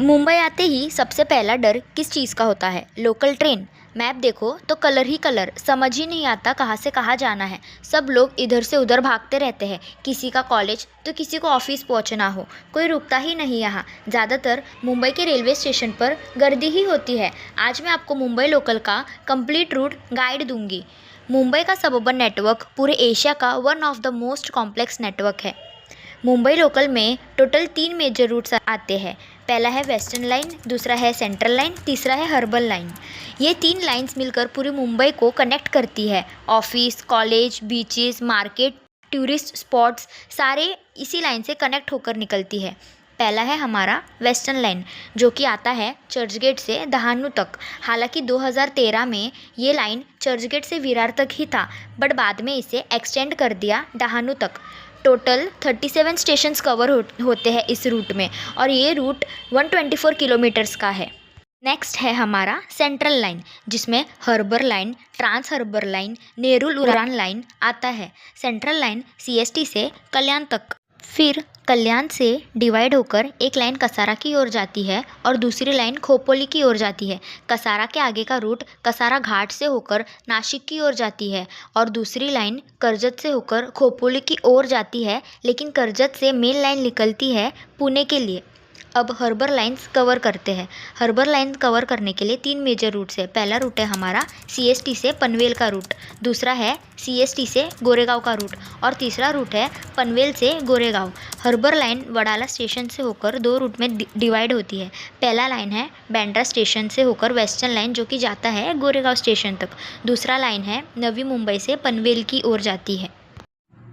मुंबई आते ही सबसे पहला डर किस चीज़ का होता है? Local train. मैप देखो तो कलर ही कलर, समझ ही नहीं आता कहाँ से कहाँ जाना है। सब लोग इधर से उधर भागते रहते हैं, किसी का कॉलेज तो किसी को ऑफिस पहुँचना हो, कोई रुकता ही नहीं यहाँ। ज़्यादातर मुंबई के रेलवे स्टेशन पर गर्दी ही होती है। आज मैं आपको मुंबई लोकल का कंप्लीट रूट गाइड दूंगी। मुंबई का सबअर्बन नेटवर्क पूरे एशिया का one of the most complex network है। मुंबई लोकल में टोटल 3 मेजर रूट्स आते हैं। पहला है वेस्टर्न लाइन, दूसरा है सेंट्रल लाइन, तीसरा है हर्बल लाइन। ये 3 लाइंस मिलकर पूरी मुंबई को कनेक्ट करती है। Office, college, beaches, market, tourist spots सारे इसी लाइन से कनेक्ट होकर निकलती है। पहला है हमारा वेस्टर्न लाइन, जो कि आता है चर्चगेट से दहानू तक। हालांकि 2013 में ये लाइन चर्चगेट से विरार तक ही था, बट बाद में इसे एक्सटेंड कर दिया दहानू तक। टोटल 37 स्टेशंस कवर होते हैं इस रूट में, और ये रूट 124 किलोमीटर्स का है। नेक्स्ट है हमारा सेंट्रल लाइन, जिसमें हर्बर लाइन, ट्रांस हर्बर लाइन, नेरुल उड़ान लाइन आता है। सेंट्रल लाइन सीएसटी से कल्याण तक, फिर कल्याण से डिवाइड होकर एक लाइन कसारा की ओर जाती है और दूसरी लाइन खोपोली की ओर जाती है। कसारा के आगे का रूट कसारा घाट से होकर नासिक की ओर जाती है और दूसरी लाइन कर्जत से होकर खोपोली की ओर जाती है, लेकिन कर्जत से मेन लाइन निकलती है पुणे के लिए। अब हर्बर लाइंस कवर करते हैं। हर्बर लाइन कवर करने के लिए 3 मेजर रूट्स है। पहला रूट है हमारा सीएसटी से पनवेल का रूट, दूसरा है सीएसटी से गोरेगांव का रूट और तीसरा रूट है पनवेल से गोरेगांव। हर्बर लाइन वडाला स्टेशन से होकर 2 रूट में डिवाइड होती है। पहला लाइन है बैंड्रा स्टेशन से होकर वेस्टर्न लाइन, जो कि जाता है गोरेगांव स्टेशन तक। दूसरा लाइन है नवी मुंबई से पनवेल की ओर जाती है।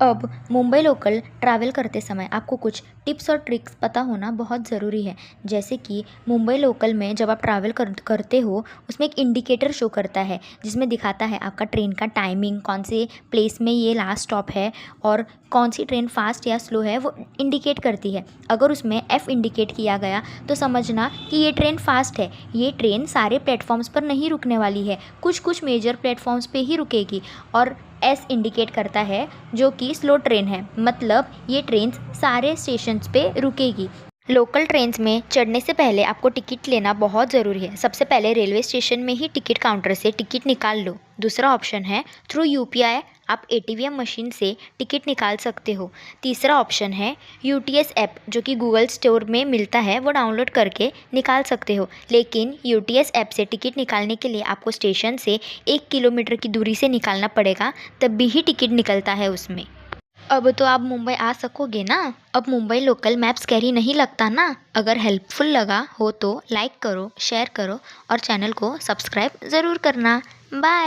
अब मुंबई लोकल ट्रैवल करते समय आपको कुछ टिप्स और ट्रिक्स पता होना बहुत ज़रूरी है। जैसे कि मुंबई लोकल में जब आप ट्रैवल करते हो, उसमें एक इंडिकेटर शो करता है जिसमें दिखाता है आपका ट्रेन का टाइमिंग, कौन से प्लेस में ये लास्ट स्टॉप है और कौन सी ट्रेन फास्ट या स्लो है, वो इंडिकेट करती है। अगर उसमें F इंडिकेट किया गया तो समझना कि ये ट्रेन फास्ट है। ये ट्रेन सारे प्लेटफॉर्म्स पर नहीं रुकने वाली है, कुछ कुछ मेजर प्लेटफॉर्म्स पे ही रुकेगी। और S इंडिकेट करता है जो कि स्लो ट्रेन है, मतलब ये ट्रेन सारे स्टेशंस पे रुकेगी। लोकल ट्रेन्स में चढ़ने से पहले आपको टिकट लेना बहुत ज़रूरी है। सबसे पहले रेलवे स्टेशन में ही टिकट काउंटर से टिकट निकाल लो। दूसरा ऑप्शन है थ्रू UPI, आप ATM मशीन से टिकट निकाल सकते हो। तीसरा ऑप्शन है UTS ऐप, जो कि गूगल स्टोर में मिलता है, वो डाउनलोड करके निकाल सकते हो। लेकिन UTS ऐप से टिकट निकालने के लिए आपको स्टेशन से 1 किलोमीटर की दूरी से निकालना पड़ेगा, तब भी ही टिकट निकलता है उसमें। अब तो आप मुंबई आ सकोगे ना? अब मुंबई लोकल मैप स्कैरी नहीं लगता ना? अगर हेल्पफुल लगा हो तो लाइक करो, शेयर करो और चैनल को सब्सक्राइब ज़रूर करना। बाय।